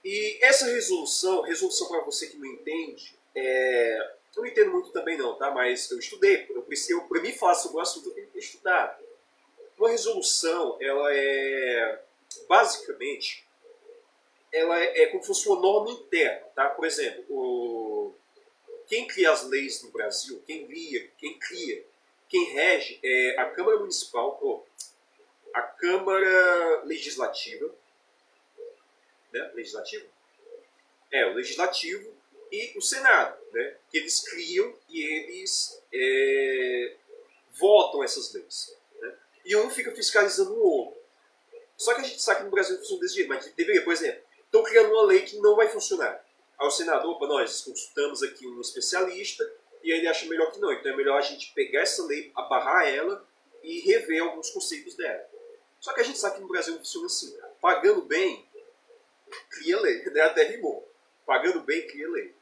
E essa resolução para você que não entende, eu não entendo muito também não, tá? Mas eu estudei, para mim falar sobre o assunto eu tenho que estudar. Uma resolução, ela é, basicamente, ela é como se fosse uma norma interna, tá? Por exemplo, quem cria as leis no Brasil, quem rege é a Câmara Municipal, ou a Câmara Legislativa, né? Legislativa? O Legislativo e o Senado, né? Que eles criam e eles votam essas leis. Né? E um fica fiscalizando o outro. Só que a gente sabe que no Brasil não funciona desse jeito, mas deveria, por exemplo, estão criando uma lei que não vai funcionar. Aí o senador, nós consultamos aqui um especialista e ele acha melhor que não. Então é melhor a gente pegar essa lei, abarrar ela e rever alguns conceitos dela. Só que a gente sabe que no Brasil não funciona assim. Cara. Pagando bem, cria lei. Né? Até rimou. Pagando bem, cria lei.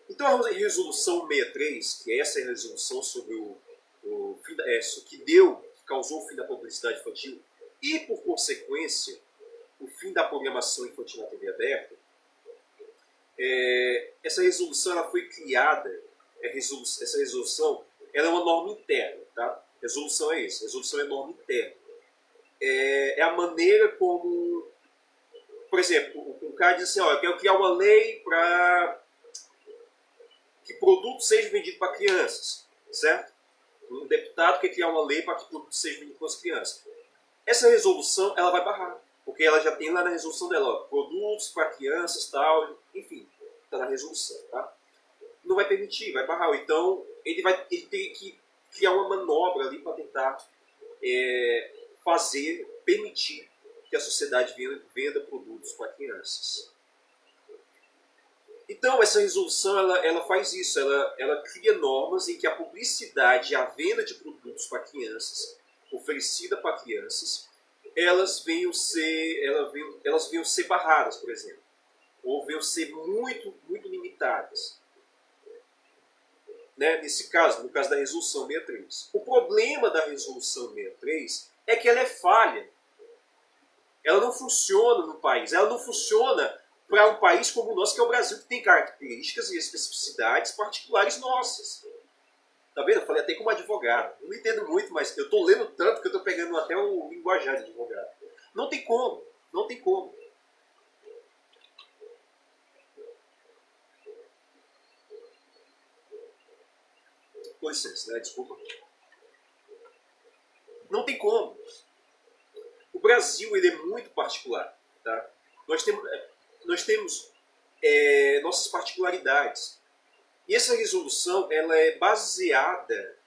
Então a resolução 63, que é essa resolução sobre o fim que causou o fim da publicidade infantil e, por consequência, o fim da programação infantil na TV aberta, essa resolução ela foi criada, essa resolução ela é uma norma interna. Tá? Resolução é isso, resolução é norma interna. É a maneira como, por exemplo, um cara diz assim, eu quero criar uma lei para que produto seja vendido para crianças, certo? Um deputado quer criar uma lei para que produto seja vendido para as crianças. Essa resolução ela vai barrar, porque ela já tem lá na resolução dela, produtos para crianças, tal, enfim, está na resolução, tá? Não vai permitir, vai barrar. Então ele tem que criar uma manobra ali para tentar permitir que a sociedade venda produtos para crianças. Então, essa resolução ela faz isso, ela cria normas em que a publicidade e a venda de produtos para crianças, oferecida para crianças, elas venham ser barradas, por exemplo, ou venham ser muito, muito limitadas. Né? Nesse caso, no caso da resolução 63. O problema da resolução 63 é que ela é falha. Ela não funciona no país, ela não funciona para um país como o nosso, que é o Brasil, que tem características e especificidades particulares nossas. Tá vendo? Eu falei até como advogado. Eu não entendo muito, mas eu estou lendo tanto que eu estou pegando até o linguajar de advogado. Não tem como. Não tem como. Com licença, né? Desculpa. Não tem como. O Brasil ele é muito particular. Tá? Nós temos nossas particularidades. E essa resolução ela é baseada,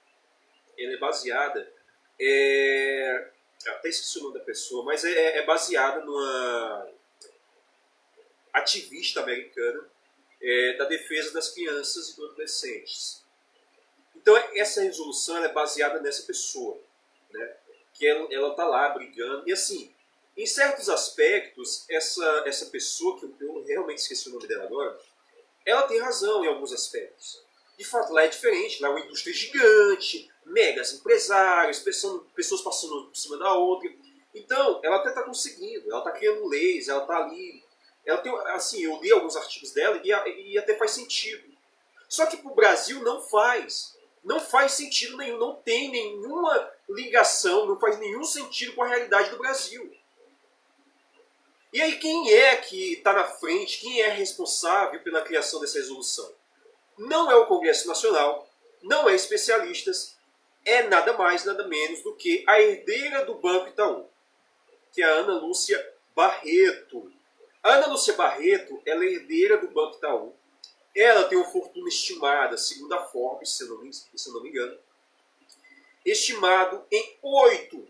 até esqueci o nome da pessoa, mas é baseada numa ativista americana da defesa das crianças e dos adolescentes. Então essa resolução ela é baseada nessa pessoa, né? Que ela está lá brigando. E assim, em certos aspectos, essa pessoa, que eu realmente esqueci o nome dela agora, ela tem razão em alguns aspectos. De fato, lá é diferente, lá é uma indústria gigante, megas empresários, pessoas passando por cima da outra. Então, ela até está conseguindo, ela está criando leis, ela está ali. Ela tem, assim, eu li alguns artigos dela e até faz sentido. Só que para o Brasil não faz. Não faz sentido nenhum, não tem nenhuma ligação, não faz nenhum sentido com a realidade do Brasil. E aí quem é que está na frente, quem é responsável pela criação dessa resolução? Não é o Congresso Nacional, não é especialistas, é nada mais, nada menos do que a herdeira do Banco Itaú, que é a Ana Lúcia Barreto. A Ana Lúcia Barreto ela é herdeira do Banco Itaú. Ela tem uma fortuna estimada, segundo a Forbes, se eu não me engano, estimado em 8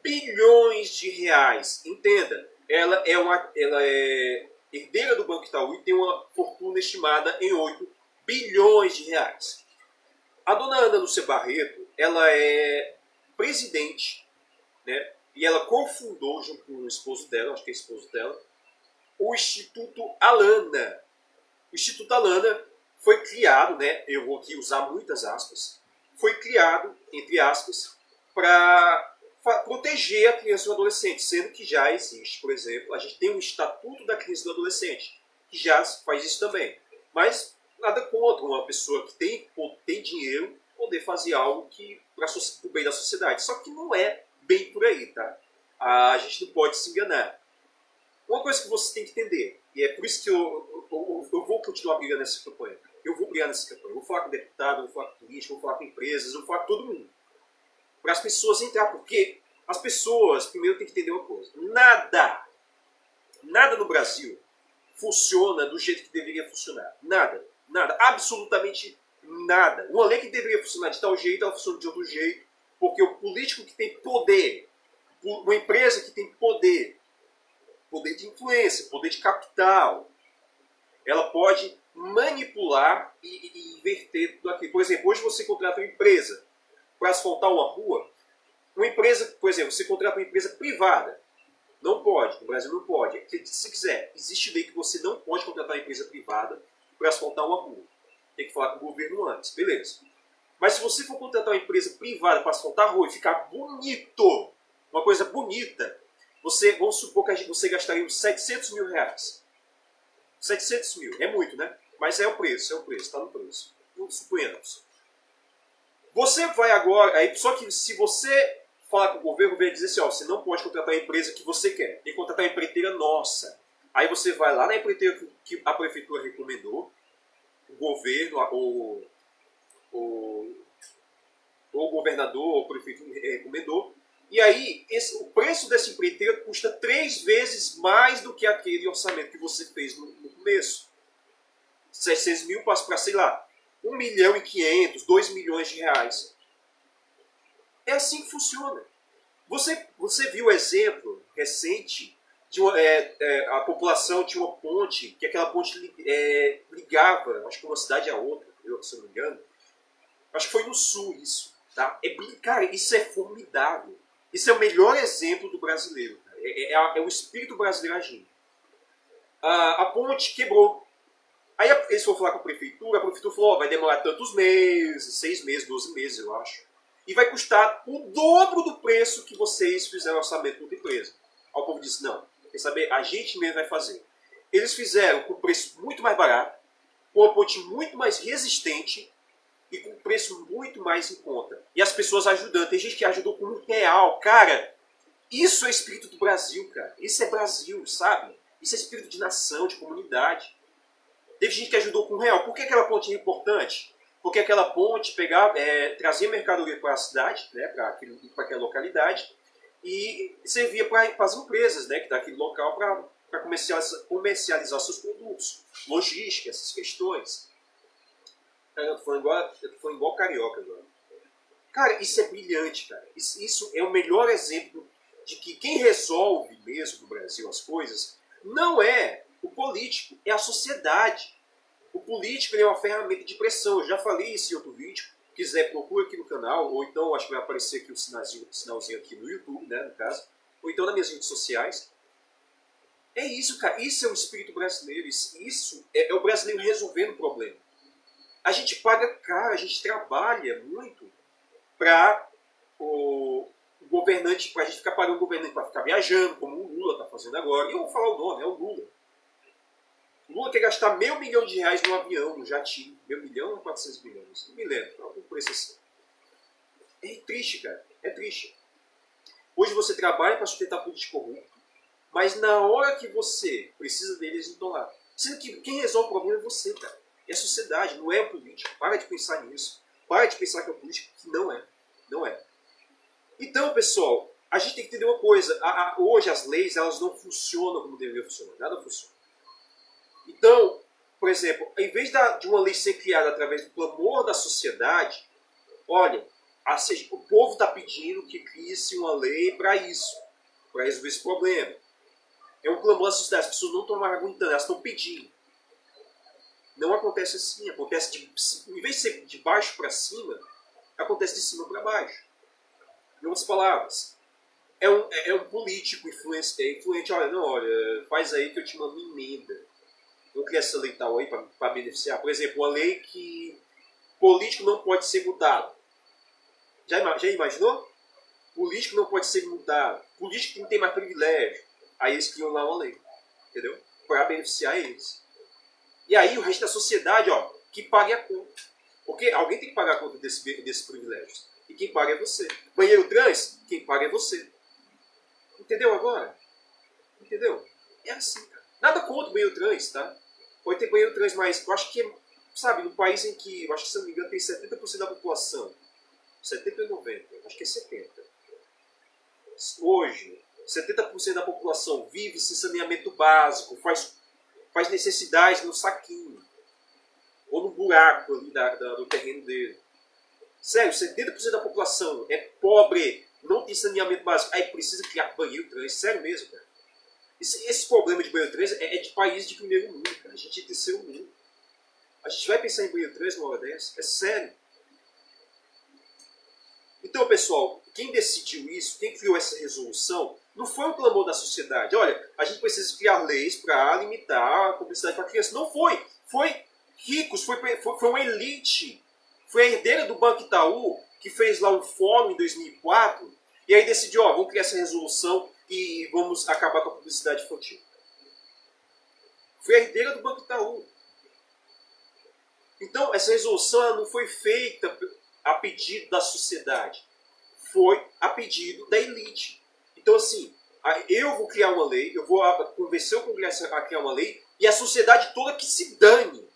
bilhões de reais. Entenda, ela é herdeira do Banco Itaú e tem uma fortuna estimada em 8 bilhões de reais. A dona Ana Lúcia Barreto, ela é presidente, né, e ela cofundou, junto com o esposo dela, acho que é o esposo dela, o Instituto Alana. O Instituto Alana foi criado, né, eu vou aqui usar muitas aspas, foi criado, entre aspas, para proteger a criança e o adolescente, sendo que já existe, por exemplo, a gente tem um Estatuto da Criança e do Adolescente, que já faz isso também. Mas nada contra uma pessoa que tem dinheiro poder fazer algo que para o bem da sociedade. Só que não é bem por aí, tá? A gente não pode se enganar. Uma coisa que você tem que entender, e é por isso que eu vou continuar brigando nessa campanha. Eu vou brigar nessa campanha. Eu vou falar com deputado, eu vou falar com político, eu vou falar com empresas, eu vou falar com todo mundo. Para as pessoas entrar, porque as pessoas primeiro têm que entender uma coisa. Nada no Brasil funciona do jeito que deveria funcionar. Nada, absolutamente nada. Uma lei que deveria funcionar de tal jeito, ela funciona de outro jeito, porque o político que tem poder, uma empresa que tem poder de influência, poder de capital, ela pode manipular e inverter tudo aquilo. Por exemplo, hoje você contrata uma empresa para asfaltar uma rua, uma empresa, por exemplo, você contrata uma empresa privada. Não pode, no Brasil não pode. Se quiser, existe lei que você não pode contratar uma empresa privada para asfaltar uma rua. Tem que falar com o governo antes, beleza. Mas se você for contratar uma empresa privada para asfaltar a rua e ficar bonito, uma coisa bonita, vamos supor que você gastaria uns 700 mil reais. 700 mil, é muito, né? Mas é o preço, está no preço. Suponhamos. Você vai agora, só que se você falar com o governo vai dizer assim, ó, você não pode contratar a empresa que você quer, tem que contratar a empreiteira nossa. Aí você vai lá na empreiteira que a prefeitura recomendou, o governo, o governador, ou o prefeito recomendou, e aí o preço dessa empreiteira custa 3 vezes mais do que aquele orçamento que você fez no começo. 600 mil passa para, sei lá, 1 milhão e 500, 2 milhões de reais. É assim que funciona. Você viu o exemplo recente de a população tinha uma ponte, que aquela ponte ligava, acho que uma cidade a outra, se eu não me engano. Acho que foi no sul isso. Tá? Cara, isso é formidável. Isso é o melhor exemplo do brasileiro. É o espírito brasileiro agindo. A ponte quebrou. Aí eles foram falar com a prefeitura falou, vai demorar tantos meses, 6 meses, 12 meses, eu acho. E vai custar o dobro do preço que vocês fizeram orçamento com a empresa. Aí o povo disse, não, quer saber, a gente mesmo vai fazer. Eles fizeram com preço muito mais barato, com uma ponte muito mais resistente e com preço muito mais em conta. E as pessoas ajudando. Tem gente que ajudou com R$1. Cara, isso é espírito do Brasil, cara. Isso é Brasil, sabe? Isso é espírito de nação, de comunidade. Teve gente que ajudou com R$1. Por que aquela ponte é importante? Porque aquela ponte trazia mercadoria para a cidade, né, para aquela localidade, e servia para as empresas, né, daquele local para comercializar seus produtos, logística, essas questões. Eu tô falando igual carioca agora. Cara, isso é brilhante, cara. Isso é o melhor exemplo de que quem resolve mesmo no Brasil as coisas não é o político, é a sociedade. O político é uma ferramenta de pressão. Eu já falei isso em outro vídeo. Se quiser, procura aqui no canal, ou então acho que vai aparecer aqui o sinalzinho aqui no YouTube, né, no caso, ou então nas minhas redes sociais. É isso, cara. Isso é o espírito brasileiro. Isso é o brasileiro resolvendo o problema. A gente paga caro, a gente trabalha muito para o governante, para a gente ficar pagando o governante para ficar viajando, como o Lula está fazendo agora. E eu vou falar o nome, é o Lula. O Lula quer gastar R$500 milhões no avião, no jatinho. 1.000 milhões ou 400 milhões? Não me lembro. Algum preço assim. É triste, cara. É triste. Hoje você trabalha para sustentar político corrupto, mas na hora que você precisa deles, eles não estão lá. Sendo que quem resolve o problema é você, cara. É a sociedade, não é o político. Para de pensar nisso. Para de pensar que é o político, que não é. Não é. Então, pessoal, a gente tem que entender uma coisa. Hoje as leis elas não funcionam como deveriam funcionar. Nada funciona. Então, por exemplo, em vez de uma lei ser criada através do clamor da sociedade, olha, o povo está pedindo que crie-se uma lei para isso, para resolver esse problema. É um clamor da sociedade, as pessoas não estão mais aguentando, elas estão pedindo. Não acontece assim, acontece em vez de ser de baixo para cima, acontece de cima para baixo. Em outras palavras, é um político influente, olha, faz aí que eu te mando uma emenda. Eu queria essa lei tal aí para beneficiar. Por exemplo, uma lei que político não pode ser mudado. Já imaginou? político não pode ser multado, político não tem mais privilégio. Aí eles criam lá uma lei, entendeu? Para beneficiar eles. E aí o resto da sociedade, ó, que pague a conta. Porque alguém tem que pagar a conta desses privilégios. E quem paga é você. Banheiro trans, quem paga é você. Entendeu agora? Entendeu? É assim, cara. Nada contra o banheiro trans, tá? Pode ter banheiro trans, mas eu acho que, sabe, no país em que, eu acho que se não me engano, tem 70% da população. 70 ou 90, acho que é 70. Hoje, 70% da população vive sem saneamento básico, faz necessidades no saquinho. Ou no buraco ali do terreno dele. Sério, 70% da população é pobre, não tem saneamento básico, aí precisa criar banheiro trans. Sério mesmo, cara. Esse problema de banheiro trans é de país de primeiro mundo, cara. A gente é terceiro mundo. A gente vai pensar em banheiro trans numa hora dessa? É sério. Então, pessoal, quem decidiu isso, quem criou essa resolução, não foi um clamor da sociedade. Olha, a gente precisa criar leis para limitar a publicidade para criança. Não foi. Foi ricos, foi uma elite. Foi a herdeira do Banco Itaú que fez lá um fórum em 2004 e aí decidiu, ó, vamos criar essa resolução e vamos acabar com a publicidade infantil. Foi a herdeira do Banco Itaú. Então, essa resolução ela não foi feita a pedido da sociedade. Foi a pedido da elite. Então, assim, eu vou criar uma lei, eu vou convencer o Congresso a criar uma lei e a sociedade toda que se dane.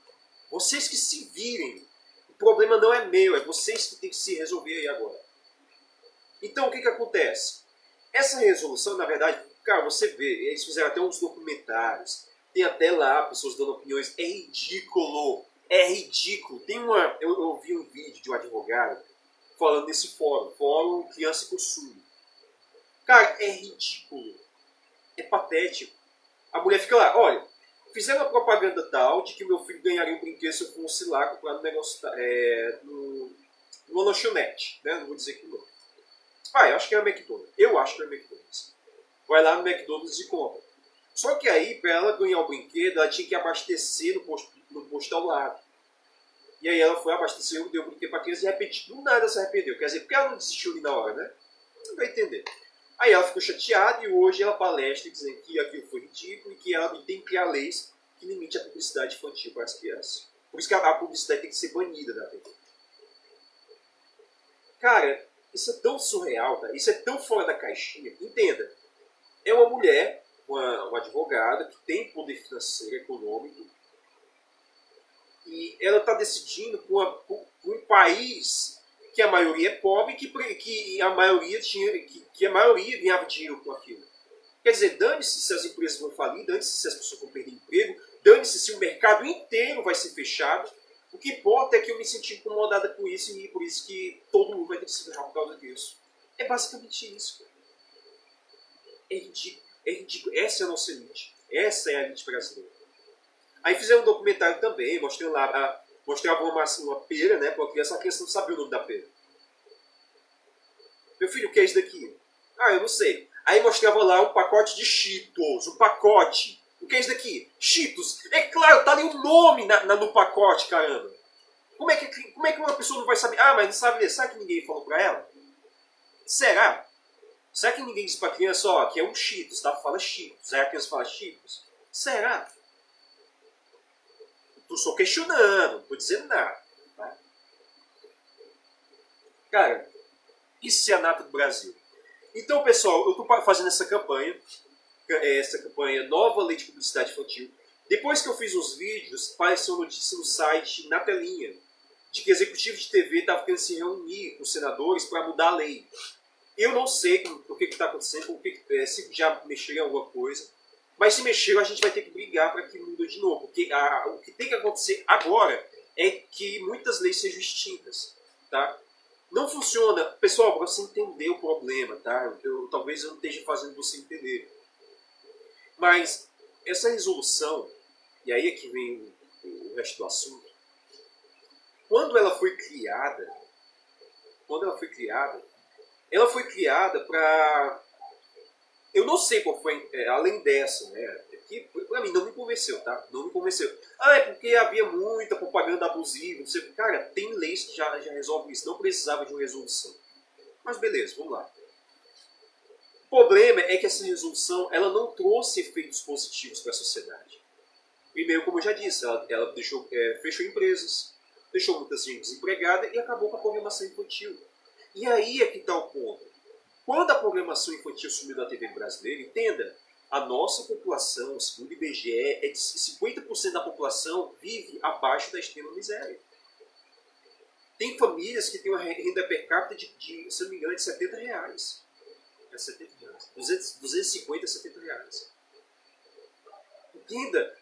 Vocês que se virem. O problema não é meu, é vocês que têm que se resolver aí agora. Então, o que acontece? Essa resolução, na verdade, cara, você vê, eles fizeram até uns documentários, tem até lá pessoas dando opiniões, é ridículo. É ridículo. Eu vi um vídeo de um advogado falando nesse fórum Criança e Consumo. Cara, é ridículo. É patético. A mulher fica lá, olha, fizeram uma propaganda tal de que meu filho ganharia um brinquedo se eu fosse lá comprar no negócio, numa lanchonete, né? Não vou dizer que não. Eu acho que é o McDonald's. Eu acho que é o McDonald's. Vai lá no McDonald's e compra. Só que aí, para ela ganhar o brinquedo, ela tinha que abastecer no posto ao lado. E aí ela foi abastecer, deu o brinquedo para a criança e de repente, do nada se arrependeu. Quer dizer, porque ela não desistiu ali na hora, né? Não vai entender. Aí ela ficou chateada e hoje ela palestra dizendo que aquilo foi ridículo e que ela tem que criar leis que limitem a publicidade infantil para as crianças. Por isso que a publicidade tem que ser banida da TV. Cara, isso é tão surreal, tá? Isso é tão fora da caixinha. Entenda, é uma mulher, uma advogada que tem poder financeiro, econômico, e ela está decidindo por um país que a maioria é pobre e que a maioria ganhava dinheiro com aquilo. Quer dizer, dane-se se as empresas vão falir, dane-se se as pessoas vão perder emprego, dane-se se o mercado inteiro vai ser fechado. O que importa é que eu me senti incomodada com isso e por isso que todo mundo vai ter que se ferrar por causa disso. É basicamente isso. É ridículo. É ridículo. Essa é a nossa elite. Essa é a elite brasileira. Aí fizeram um documentário também, mostrava uma pera, né, para a criança não sabia o nome da pera. Meu filho, o que é isso daqui? Eu não sei. Aí mostrava lá um pacote de Cheetos, um pacote. O que é isso daqui? Cheetos. É claro, tá ali o nome no pacote, caramba. Como é que uma pessoa não vai saber? Mas não sabe ler. Será que ninguém falou pra ela? Será? Será que ninguém disse pra criança, ó, que é um Cheetos, tá? Fala Cheetos. Aí a criança fala Cheetos. Será? Tô só questionando, não tô dizendo nada. Tá? Cara, isso é a nata do Brasil. Então, pessoal, eu tô fazendo essa campanha Nova Lei de Publicidade Infantil. Depois que eu fiz os vídeos, apareceu uma notícia no site, na telinha, de que executivos de TV estavam querendo se reunir com os senadores para mudar a lei. Eu não sei o que está acontecendo, se já mexeram em alguma coisa, mas se mexeram a gente vai ter que brigar para que mude de novo. Porque o que tem que acontecer agora é que muitas leis sejam extintas. Tá? Não funciona. Pessoal, para você entender o problema, tá? Talvez eu não esteja fazendo você entender. Mas essa resolução, e aí é que vem o resto do assunto, quando ela foi criada, ela foi criada para... Eu não sei qual foi, além dessa, né? Que pra mim não me convenceu, tá? Não me convenceu. É porque havia muita propaganda abusiva. Você, cara, tem leis que já resolvem isso. Não precisava de uma resolução. Mas beleza, vamos lá. problema é que essa resolução ela não trouxe efeitos positivos para a sociedade. Primeiro, como eu já disse, ela deixou, fechou empresas, deixou muita gente desempregada e acabou com a programação infantil. E aí é que está o ponto. Quando a programação infantil sumiu da TV brasileira, entenda, a nossa população, segundo o IBGE, é de 50% da população vive abaixo da extrema miséria. Tem famílias que têm uma renda per capita de se não me engano, de R$70. É R$70. 250 a R$70. Entenda,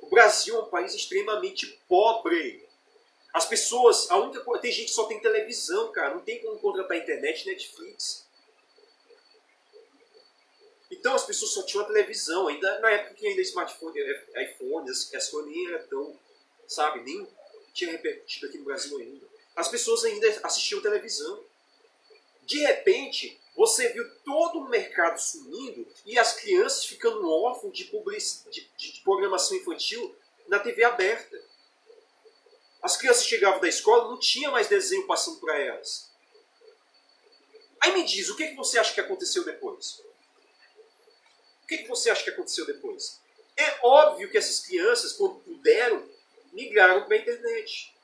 o Brasil é um país extremamente pobre. As pessoas, a única coisa, tem gente que só tem televisão, cara, não tem como contratar internet, Netflix. Então as pessoas só tinham a televisão, ainda na época que ainda smartphone, iPhone, as coisas nem eram tão, sabe, nem tinha repercutido aqui no Brasil ainda. As pessoas ainda assistiam televisão. De repente, você viu todo o mercado sumindo e as crianças ficando órfãs de programação infantil na TV aberta. As crianças chegavam da escola, não tinha mais desenho passando para elas. Aí me diz, o que você acha que aconteceu depois? O que você acha que aconteceu depois? É óbvio que essas crianças, quando puderam, migraram para a internet.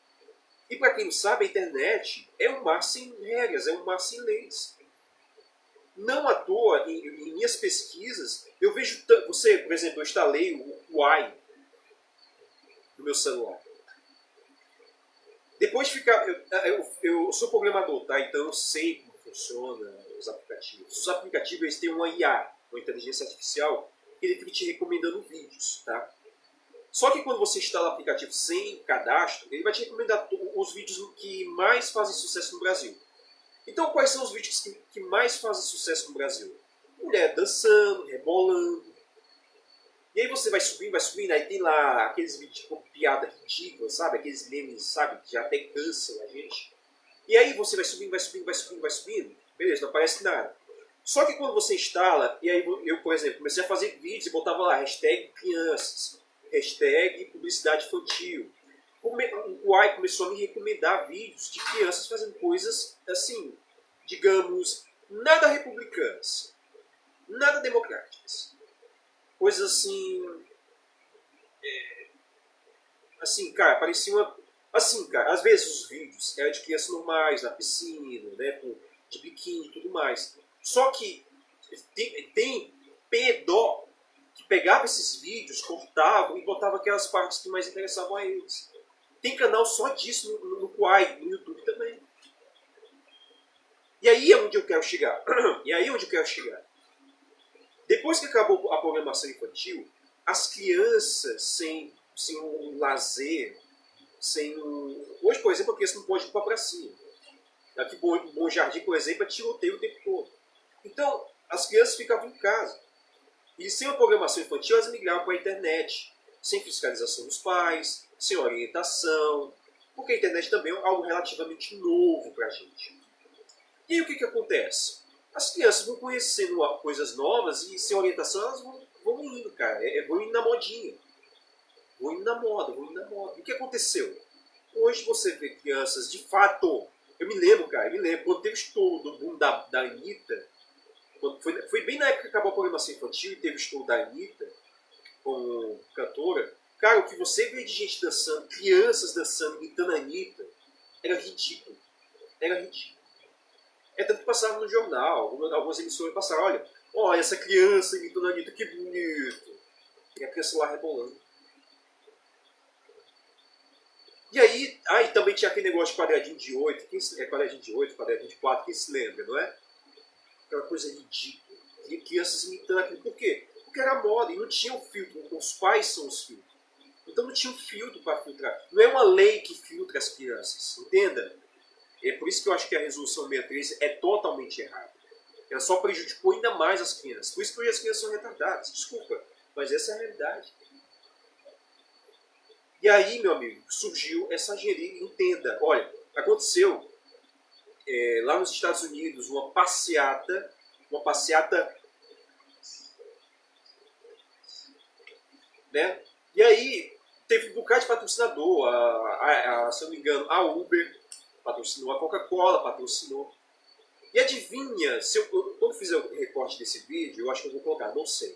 E para quem não sabe, a internet é um mar sem regras, é um mar sem leis. Não à toa, em minhas pesquisas, eu vejo... Você, por exemplo, eu instalei o AI no meu celular. Depois de ficar... Eu sou programador, tá? Então eu sei como funciona os aplicativos. Os aplicativos eles têm uma IA, uma inteligência artificial, que ele fica te recomendando vídeos, tá? Só que quando você instala o aplicativo sem cadastro, ele vai te recomendar os vídeos que mais fazem sucesso no Brasil. Então, quais são os vídeos que mais fazem sucesso no Brasil? Mulher dançando, rebolando. E aí você vai subindo, aí tem lá aqueles vídeos com piada ridícula, sabe? Aqueles memes, sabe? Que até cansam a gente. E aí você vai subindo. Beleza, não aparece nada. Só que quando você instala, e aí eu, por exemplo, comecei a fazer vídeos e botava lá, hashtag crianças, hashtag publicidade infantil. O AI começou a me recomendar vídeos de crianças fazendo coisas, assim, digamos, nada republicanas, nada democráticas. Coisas assim... assim, cara, parecia uma... Assim, cara, às vezes os vídeos eram de crianças normais, na piscina, né, de biquíni e tudo mais. Só que tem pedó que pegava esses vídeos, cortava e botava aquelas partes que mais interessavam a eles. Tem canal só disso no Quai, no YouTube também. E aí é onde eu quero chegar. Depois que acabou a programação infantil, as crianças sem um lazer, hoje, por exemplo, a criança não pode ir para a pracinha. Aqui em Bom Jardim, por exemplo, é tiroteio o tempo todo. Então, as crianças ficavam em casa. E sem a programação infantil, elas migravam para a internet, sem fiscalização dos pais, sem orientação, porque a internet também é algo relativamente novo para a gente. E aí o que acontece? As crianças vão conhecendo coisas novas e sem orientação elas vão indo, cara. Vão indo na modinha. Vão indo na moda. E o que aconteceu? Hoje você vê crianças, de fato... Eu me lembro, quando teve o estouro do boom da Anitta, foi bem na época que acabou a programação infantil e teve o estouro da Anitta, como cantora. Cara, o que você vê de gente dançando, crianças dançando, imitando a Anitta, era ridículo. É tanto que passava no jornal, algumas emissoras passaram, olha essa criança imitando a Anitta, que bonito. E a criança lá rebolando. E aí também tinha aquele negócio de quadradinho de 8, quadradinho de 8, quadradinho de 4, quem se lembra, não é? Aquela coisa ridícula. E crianças imitando aquilo. Por quê? Porque era moda e não tinha um filtro. Os pais são os filtros. Então não tinha um filtro para filtrar. Não é uma lei que filtra as crianças. Entenda? É por isso que eu acho que a resolução 63 é totalmente errada. Ela só prejudicou ainda mais as crianças. Por isso que hoje as crianças são retardadas. Desculpa, mas essa é a realidade. E aí, meu amigo, surgiu essa gerinha. Entenda, olha, aconteceu lá nos Estados Unidos uma passeata, né? E aí teve um bocado de patrocinador, se eu não me engano, a Uber patrocinou, a Coca-Cola patrocinou. E adivinha, se quando fizer o recorte desse vídeo, eu acho que eu vou colocar, não sei.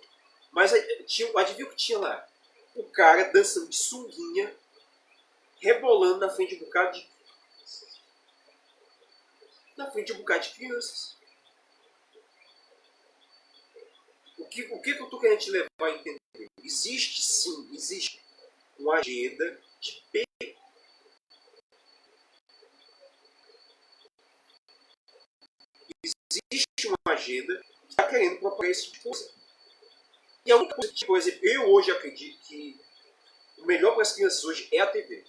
Mas adivinha o que tinha lá? O cara dançando de sunguinha, rebolando na frente de um bocado de crianças. O que eu estou querendo te levar a entender? Existe sim, existe uma agenda de existe uma agenda que está querendo propagar esse tipo de coisa. E a única coisa que, por exemplo, eu hoje acredito que o melhor para as crianças hoje é a TV.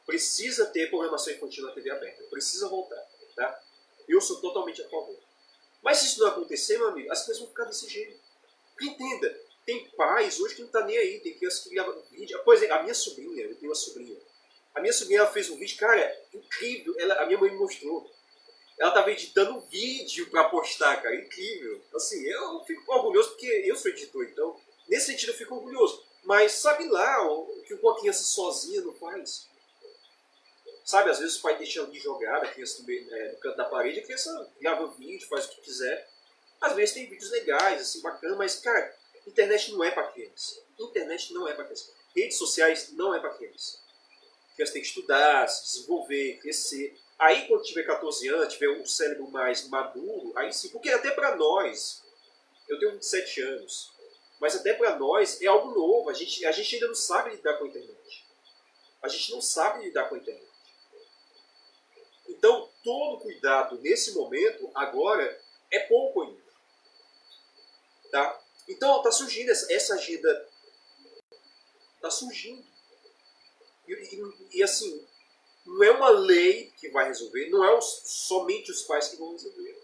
Precisa ter programação infantil na TV aberta. Precisa voltar. Tá? Eu sou totalmente a favor. Mas se isso não acontecer, meu amigo, as crianças vão ficar desse jeito. Porque entenda, tem pais hoje que não tá nem aí, tem crianças que gravam vídeo. Por exemplo, a minha sobrinha, eu tenho uma sobrinha. A minha sobrinha ela fez um vídeo, cara, incrível. A minha mãe me mostrou. Ela estava editando um vídeo para postar, cara, incrível. Assim, eu fico orgulhoso porque eu sou editor, então, nesse sentido eu fico orgulhoso. Mas sabe lá o que uma criança sozinha não faz? Sabe, às vezes o pai deixa de jogar, a criança no canto da parede, a criança grava vídeo, faz o que quiser. Às vezes tem vídeos legais, assim, bacana, mas, cara, internet não é para criança. Internet não é para criança. Redes sociais não é para criança. A criança tem que estudar, se desenvolver, crescer. Aí, quando tiver 14 anos, tiver um cérebro mais maduro, aí sim, porque até para nós, eu tenho 27 anos, mas até para nós é algo novo, a gente ainda não sabe lidar com a internet. A gente não sabe lidar com a internet. Então, todo cuidado nesse momento, agora, é pouco ainda. Tá? Então, está surgindo essa agenda, está surgindo. E assim, não é uma lei que vai resolver, não é somente os pais que vão resolver.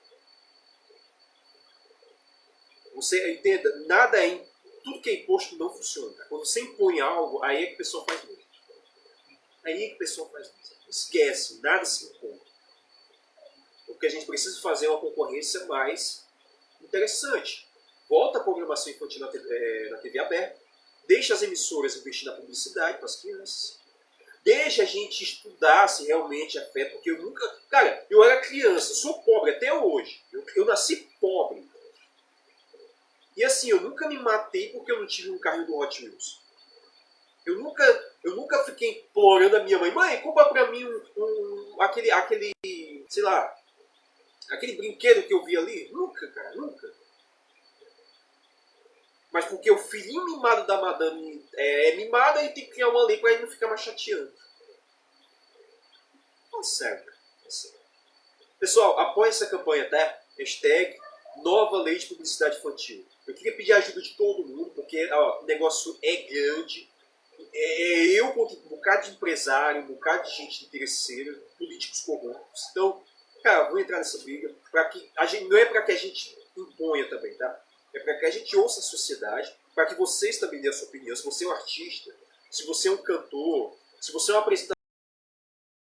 Você entenda, tudo que é imposto não funciona. Quando você impõe algo, aí é que o pessoal faz mesmo. Aí é que o pessoal faz mesmo. Esquece, nada se impõe. O que a gente precisa fazer é uma concorrência mais interessante. Volta a programação infantil na TV aberta. Deixa as emissoras investir na publicidade para as crianças. Deixa a gente estudar se realmente afeta, porque eu nunca... Cara, eu era criança, sou pobre até hoje. Eu nasci pobre. E assim, eu nunca me matei porque eu não tive um carrinho do Hot Wheels. Eu nunca fiquei implorando a minha mãe, mãe, compra pra mim aquele, sei lá, aquele brinquedo que eu vi ali. Nunca, cara, nunca. Mas porque o filhinho mimado da madame é mimado, aí tem que criar uma lei pra ele não ficar mais chateando. Tá certo. Pessoal, apoie essa campanha, tá? Hashtag Nova Lei de Publicidade Infantil. Eu queria pedir a ajuda de todo mundo, porque o negócio é grande. Eu contra um bocado de empresário, um bocado de gente interesseira, políticos corruptos. Então, cara, vou entrar nessa briga. Não é para que a gente imponha também, tá? É para que a gente ouça a sociedade, para que vocês também dêem a sua opinião. Se você é um artista, se você é um cantor, se você é um apresentador,